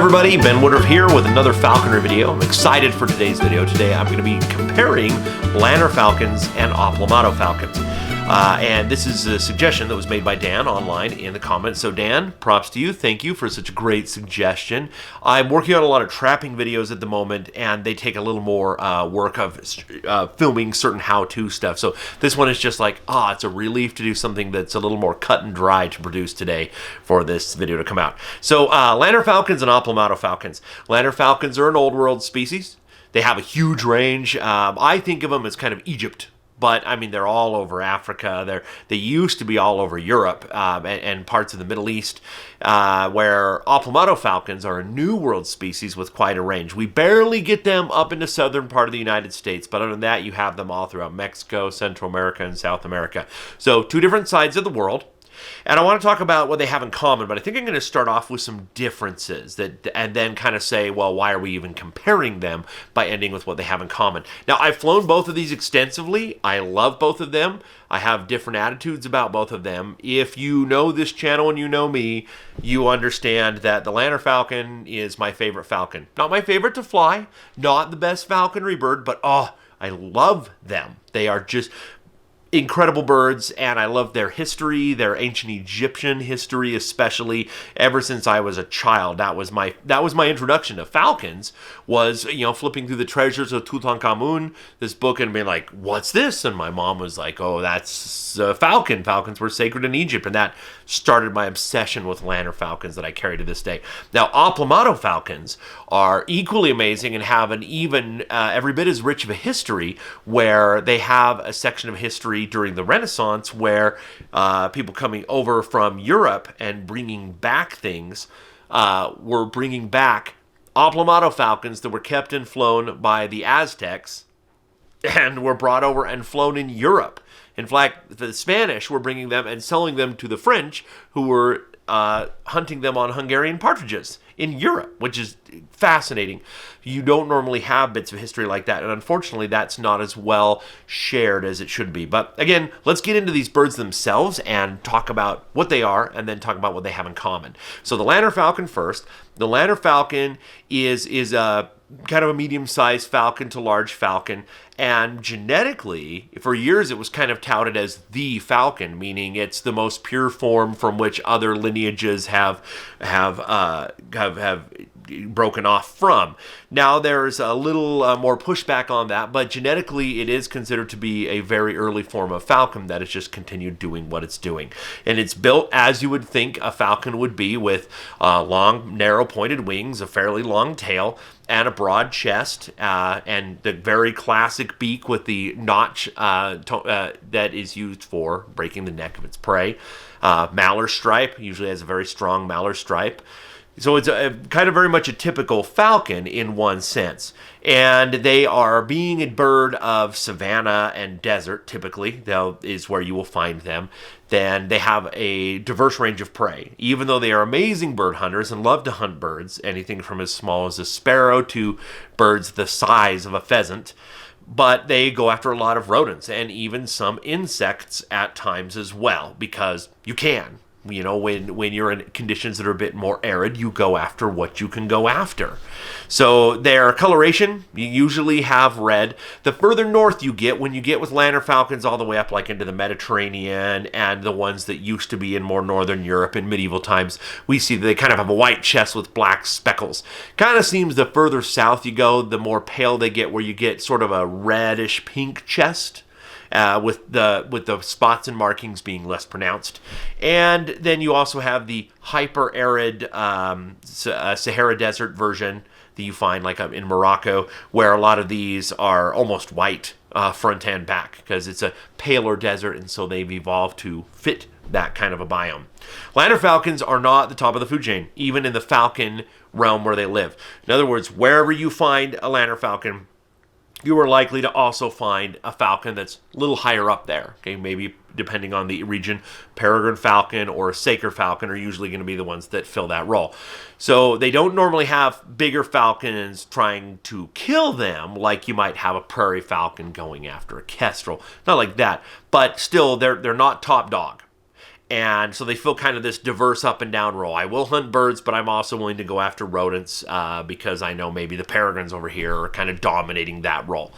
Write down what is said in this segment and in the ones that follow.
everybody, Ben Woodruff here with another falconry video. I'm excited for today's video. Today I'm going to be comparing Lanner Falcons and Aplomado Falcons. And this is a suggestion that was made by Dan online in the comments. So Dan, props to you. Thank you for such a great suggestion. I'm working on a lot of trapping videos at the moment, and they take a little more work of filming certain how-to stuff. So this one is just like, it's a relief to do something that's a little more cut and dry to produce today for this video to come out. So Lanner Falcons and Aplomado Falcons. Lanner Falcons are an old world species. They have a huge range. I think of them as kind of Egypt. But, I mean, they're all over Africa. They used to be all over Europe and parts of the Middle East, where Aplomado falcons are a New World species with quite a range. We barely get them up in the southern part of the United States, but other than that, you have them all throughout Mexico, Central America, and South America. So, two different sides of the world. And I want to talk about what they have in common, but I think I'm going to start off with some differences and then kind of say, well, why are we even comparing them by ending with what they have in common. Now, I've flown both of these extensively. I love both of them. I have different attitudes about both of them. If you know this channel and you know me, you understand that the Lanner Falcon is my favorite falcon. Not my favorite to fly, not the best falconry bird, but I love them. They are just incredible birds, and I love their history, their ancient Egyptian history, especially ever since I was a child. That was my introduction to falcons, was, flipping through the Treasures of Tutankhamun, this book, and being like, what's this? And my mom was like, oh, that's a falcon. Falcons were sacred in Egypt, and that started my obsession with Lanner Falcons that I carry to this day. Now, Aplomado Falcons are equally amazing and have an even every bit as rich of a history, where they have a section of history during the Renaissance where people coming over from Europe and bringing back things were bringing back Aplomado falcons that were kept and flown by the Aztecs and were brought over and flown in Europe. In fact, the Spanish were bringing them and selling them to the French, who were hunting them on Hungarian partridges in Europe, which is fascinating. You don't normally have bits of history like that, and unfortunately that's not as well shared as it should be. But again, let's get into these birds themselves and talk about what they are, and then talk about what they have in common. So the Lanner Falcon first. The Lanner Falcon is a kind of a medium-sized falcon to large falcon, and genetically, for years it was kind of touted as the falcon, meaning it's the most pure form from which other lineages have broken off from. Now there's a little more pushback on that, but genetically it is considered to be a very early form of falcon that has just continued doing what it's doing. And it's built as you would think a falcon would be, with long, narrow pointed wings, a fairly long tail, and a broad chest, and the very classic beak with the notch that is used for breaking the neck of its prey. Malar stripe, usually has a very strong malar stripe. So it's kind of very much a typical falcon in one sense. And they are, being a bird of savanna and desert, typically, that is where you will find them, then they have a diverse range of prey. Even though they are amazing bird hunters and love to hunt birds, anything from as small as a sparrow to birds the size of a pheasant, but they go after a lot of rodents and even some insects at times as well, because you can. When you're in conditions that are a bit more arid, you go after what you can go after. So their coloration, you usually have red. The further north you get, when you get with Lanner Falcons all the way up like into the Mediterranean, and the ones that used to be in more northern Europe in medieval times, we see that they kind of have a white chest with black speckles. Kind of seems the further south you go, the more pale they get, where you get sort of a reddish pink chest. With the spots and markings being less pronounced. And then you also have the hyper-arid Sahara Desert version that you find like in Morocco, where a lot of these are almost white front and back, because it's a paler desert, and so they've evolved to fit that kind of a biome. Lanner Falcons are not the top of the food chain, even in the falcon realm where they live. In other words, wherever you find a Lanner Falcon, you are likely to also find a falcon that's a little higher up there. Okay, maybe depending on the region, peregrine falcon or a saker falcon are usually going to be the ones that fill that role. So they don't normally have bigger falcons trying to kill them like you might have a prairie falcon going after a kestrel. Not like that, but still they're not top dog. And so they feel kind of this diverse up and down role. I will hunt birds, but I'm also willing to go after rodents because I know maybe the peregrines over here are kind of dominating that role.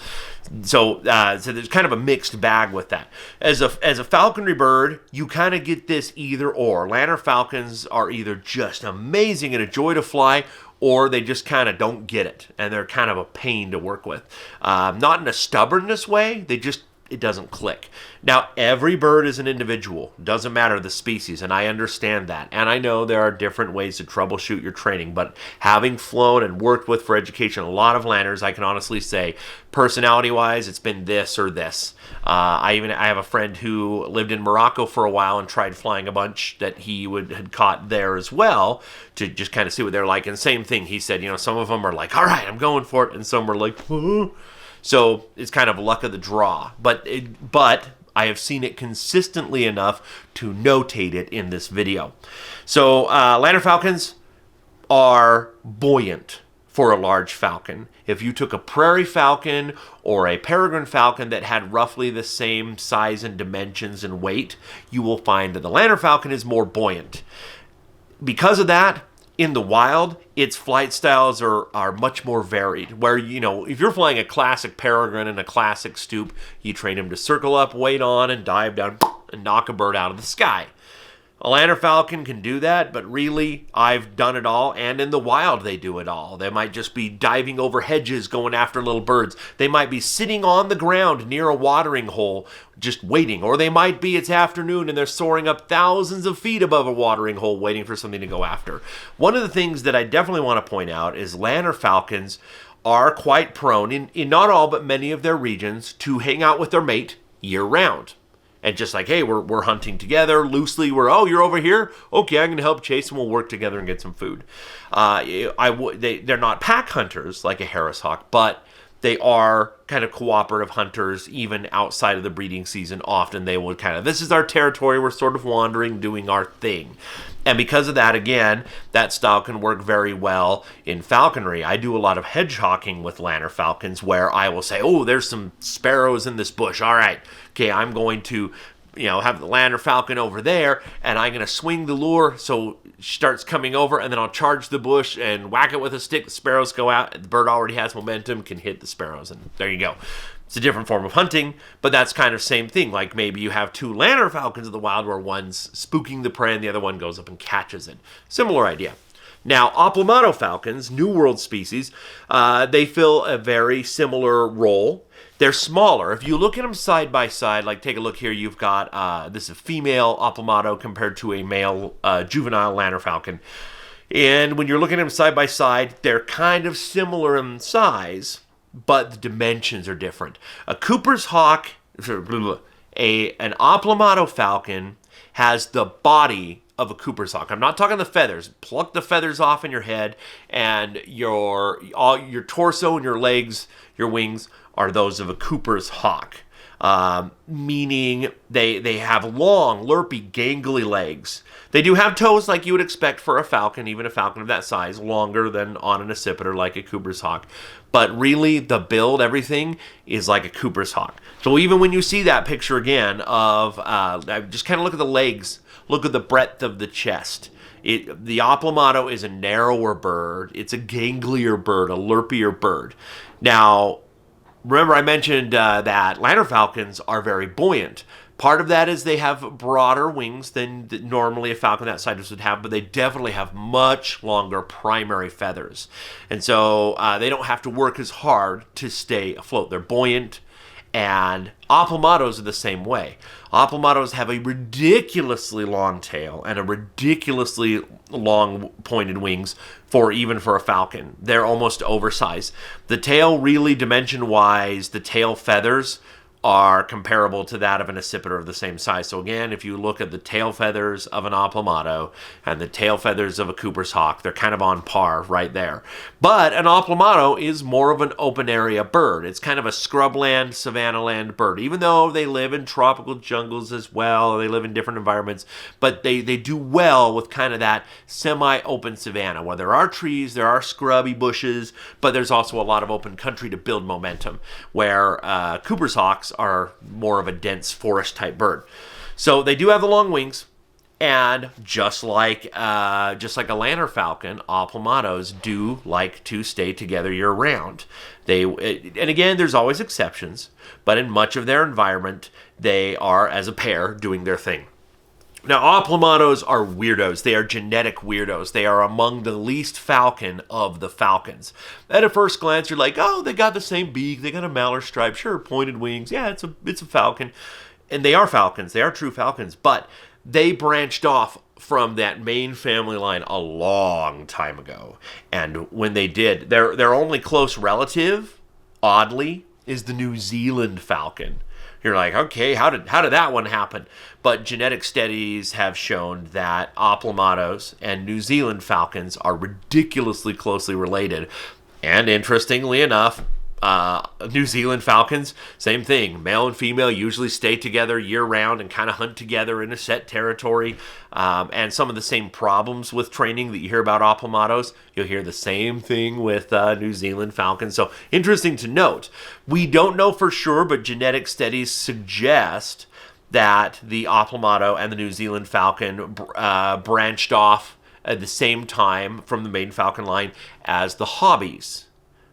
So there's kind of a mixed bag with that. As a falconry bird, you kind of get this either or. Lanner falcons are either just amazing and a joy to fly, or they just kind of don't get it, and they're kind of a pain to work with. Not in a stubbornness way, it doesn't click. Now, every bird is an individual. Doesn't matter the species, and I understand that. And I know there are different ways to troubleshoot your training, but having flown and worked with for education a lot of lanners, I can honestly say, personality-wise, it's been this or this. I have a friend who lived in Morocco for a while and tried flying a bunch that he had caught there as well to just kind of see what they're like. And same thing, he said, some of them are like, all right, I'm going for it, and some are like, oh. So it's kind of luck of the draw. But I have seen it consistently enough to notate it in this video. So Lanner falcons are buoyant for a large falcon. If you took a prairie falcon or a peregrine falcon that had roughly the same size and dimensions and weight, you will find that the Lanner falcon is more buoyant. Because of that, in the wild, its flight styles are much more varied. Where, if you're flying a classic peregrine and a classic stoop, you train him to circle up, wait on, and dive down and knock a bird out of the sky. A Lanner falcon can do that, but really, I've done it all, and in the wild, they do it all. They might just be diving over hedges, going after little birds. They might be sitting on the ground near a watering hole, just waiting. Or they might be, it's afternoon, and they're soaring up thousands of feet above a watering hole, waiting for something to go after. One of the things that I definitely want to point out is Lanner falcons are quite prone, in not all, but many of their regions, to hang out with their mate year-round. And just like, hey, we're hunting together loosely. You're over here? Okay, I'm going to help chase and we'll work together and get some food. They're not pack hunters like a Harris hawk, but they are kind of cooperative hunters even outside of the breeding season. Often they will this is our territory. We're sort of wandering, doing our thing. And because of that, again, that style can work very well in falconry. I do a lot of hedgehawking with Lanner falcons where I will say, oh, there's some sparrows in this bush. All right, okay, I'm going to have the Lanner falcon over there, and I'm going to swing the lure so she starts coming over, and then I'll charge the bush and whack it with a stick. The sparrows go out. The bird already has momentum, can hit the sparrows, and there you go. It's a different form of hunting, but that's kind of same thing. Like maybe you have two Lanner falcons in the wild where one's spooking the prey and the other one goes up and catches it. Similar idea. Now, Aplomado falcons, New World species, they fill a very similar role. They're smaller. If you look at them side by side, like take a look here, you've got, this is a female Aplomado compared to a male juvenile Lanner falcon. And when you're looking at them side by side, they're kind of similar in size, but the dimensions are different. A Cooper's hawk, an Aplomado falcon has the body of a Cooper's hawk. I'm not talking the feathers. Pluck the feathers off in your head, and your torso and your legs, your wings, are those of a Cooper's hawk. Meaning they have long, lurpy, gangly legs. They do have toes like you would expect for a falcon, even a falcon of that size, longer than on an accipiter like a Cooper's hawk. But really, the build, everything, is like a Cooper's hawk. So even when you see that picture again of, just kind of look at the legs, look at the breadth of the chest. The Aplomado is a narrower bird. It's a ganglier bird, a lurpier bird. Now, remember I mentioned that Lanner falcons are very buoyant. Part of that is they have broader wings than normally a falcon that size would have, but they definitely have much longer primary feathers. And so they don't have to work as hard to stay afloat. They're buoyant, and Aplomados are the same way. Aplomados have a ridiculously long tail and a ridiculously long pointed wings even for a falcon. They're almost oversized. The tail really, dimension-wise, the tail feathers are comparable to that of an accipiter of the same size. So again, if you look at the tail feathers of an Aplomado and the tail feathers of a Cooper's hawk, they're kind of on par right there. But an Aplomado is more of an open area bird. It's kind of a scrubland, savanna land bird, even though they live in tropical jungles as well. They live in different environments, but they do well with kind of that semi-open savanna where there are trees, there are scrubby bushes, but there's also a lot of open country to build momentum, where Cooper's hawks are more of a dense forest type bird. So they do have the long wings, And just like a Lanner Falcon, Aplomados do like to stay together year round. And again, there's always exceptions, but in much of their environment, they are, as a pair, doing their thing. Now, Aplomados are weirdos. They are genetic weirdos. They are among the least falcon of the falcons. At a first glance, you're like, oh, they got the same beak. They got a mallard stripe. Sure, pointed wings. Yeah, it's a falcon. And they are falcons. They are true falcons. But they branched off from that main family line a long time ago. And when they did, their only close relative, oddly, is the New Zealand falcon. You're like, okay, how did that one happen? But genetic studies have shown that Aplomados and New Zealand falcons are ridiculously closely related. And interestingly enough, New Zealand falcons, same thing. Male and female usually stay together year-round and kind of hunt together in a set territory. And some of the same problems with training that you hear about Aplomados, you'll hear the same thing with New Zealand falcons. So interesting to note. We don't know for sure, but genetic studies suggest that the Aplomado and the New Zealand falcon branched off at the same time from the main falcon line as the hobbies.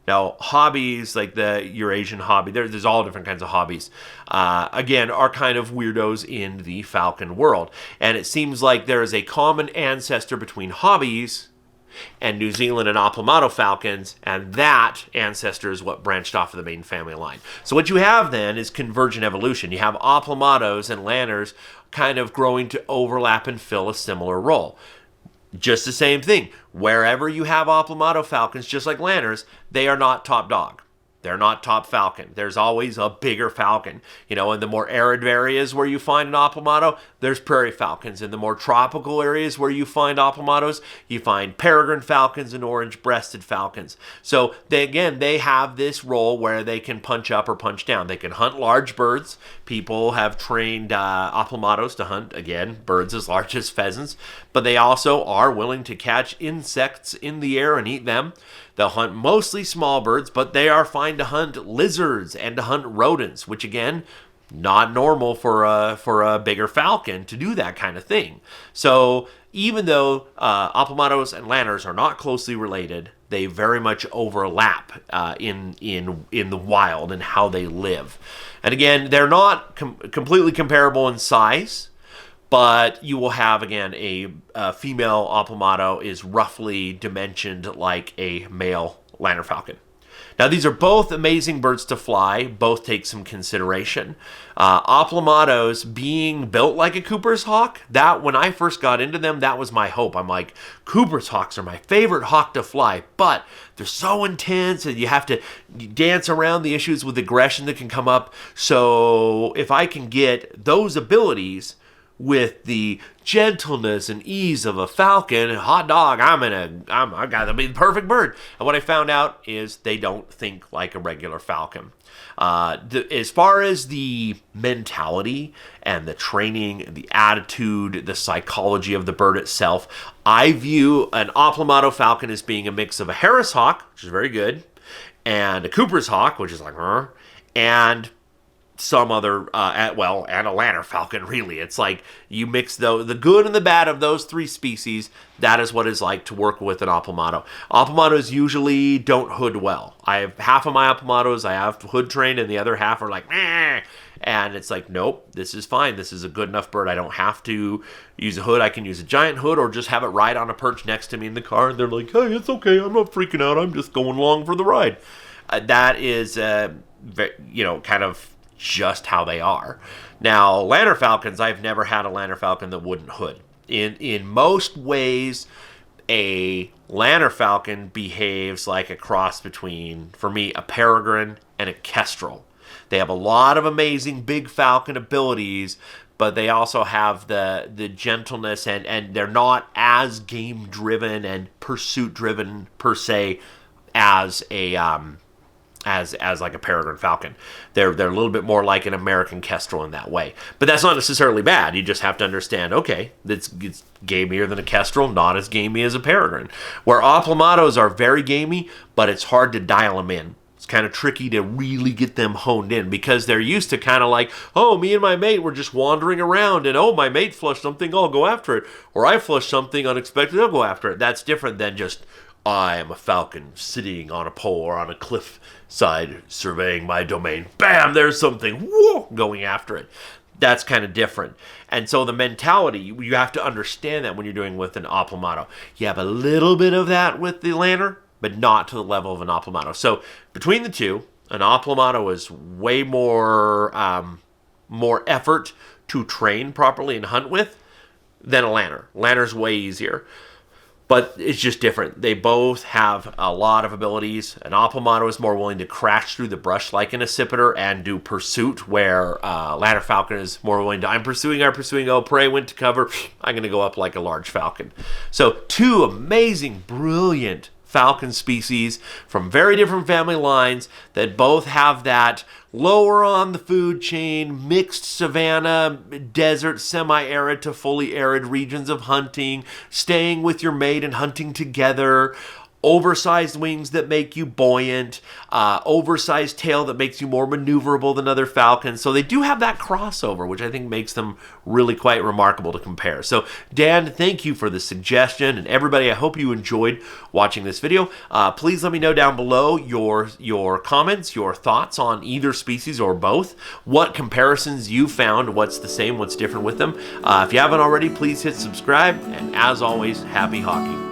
Now, hobbies, like the Eurasian hobby, there's all different kinds of hobbies, again, are kind of weirdos in the falcon world. And it seems like there is a common ancestor between hobbies and New Zealand and Aplomado falcons, and that ancestor is what branched off of the main family line. So what you have then is convergent evolution. You have Aplomados and Lanners kind of growing to overlap and fill a similar role. Just the same thing. Wherever you have Aplomado falcons, just like Lanners, they are not top dog. They're not top falcon. There's always a bigger falcon. You know, in the more arid areas where you find an Aplomado, there's prairie falcons. In the more tropical areas where you find Aplomados, you find peregrine falcons and orange-breasted falcons. So, they have this role where they can punch up or punch down. They can hunt large birds. People have trained Aplomados to hunt, again, birds as large as pheasants. But they also are willing to catch insects in the air and eat them. They'll hunt mostly small birds, but they are fine to hunt lizards and to hunt rodents, which again, not normal for a bigger falcon to do that kind of thing. So even though Aplomados and Lanners are not closely related, they very much overlap in the wild and how they live. And again, they're not completely comparable in size. But you will have, again, a female Aplomado is roughly dimensioned like a male Lanner Falcon. Now, these are both amazing birds to fly. Both take some consideration. Aplomados being built like a Cooper's hawk, that when I first got into them, that was my hope. I'm like, Cooper's hawks are my favorite hawk to fly, but they're so intense and you have to dance around the issues with aggression that can come up. So if I can get those abilities with the gentleness and ease of a falcon, hot dog, I gotta be the perfect bird. And what I found out is they don't think like a regular falcon. As far as the mentality and the training, the attitude, the psychology of the bird itself, I view an Aplomado falcon as being a mix of a Harris hawk, which is very good, and a Cooper's hawk, which is like, and some other, and a Lanner Falcon, really. It's like you mix the good and the bad of those three species. That is what it's like to work with an Aplomado. Aplomados usually don't hood well. I have half of my Aplomados I have hood trained, and the other half are like, meh. And it's like, nope, this is fine. This is a good enough bird. I don't have to use a hood. I can use a giant hood or just have it ride on a perch next to me in the car. And they're like, hey, it's okay. I'm not freaking out. I'm just going along for the ride. That is, kind of just how they are. Now, Lanner Falcons, I've never had a Lanner Falcon that wouldn't hood. In most ways, a Lanner Falcon behaves like a cross between, for me, a peregrine and a kestrel. They have a lot of amazing big falcon abilities, but they also have the gentleness and they're not as game-driven and pursuit-driven, per se, as a as like a peregrine falcon. They're a little bit more like an American kestrel in that way. But that's not necessarily bad. You just have to understand, okay, it's gamier than a kestrel, not as gamey as a peregrine. Where Aplomados are very gamey, but it's hard to dial them in. It's kind of tricky to really get them honed in because they're used to kind of like, oh, me and my mate were just wandering around and, oh, my mate flushed something, I'll go after it. Or I flushed something unexpected, I'll go after it. That's different than just, I am a falcon sitting on a pole or on a cliff side surveying my domain. Bam, there's something, whoa, going after it. That's kind of different. And so the mentality, you have to understand that when you're doing with an Aplomado. You have a little bit of that with the Lanner, but not to the level of an Aplomado. So between the two, an Aplomado is way more effort to train properly and hunt with than a Lanner. Lanner's way easier. But it's just different. They both have a lot of abilities. An Aplomado is more willing to crash through the brush like an accipiter and do pursuit, where Lanner Falcon is more willing to, I'm pursuing, oh, prey went to cover, I'm going to go up like a large falcon. So two amazing, brilliant falcon species from very different family lines that both have that lower on the food chain, mixed savanna, desert, semi-arid to fully arid regions of hunting, staying with your mate and hunting together, oversized wings that make you buoyant, oversized tail that makes you more maneuverable than other falcons. So they do have that crossover, which I think makes them really quite remarkable to compare. So Dan, thank you for the suggestion, and everybody, I hope you enjoyed watching this video. Please let me know down below your comments, your thoughts on either species or both, what comparisons you found, what's the same, what's different with them. If you haven't already, please hit subscribe, and as always, happy hawking.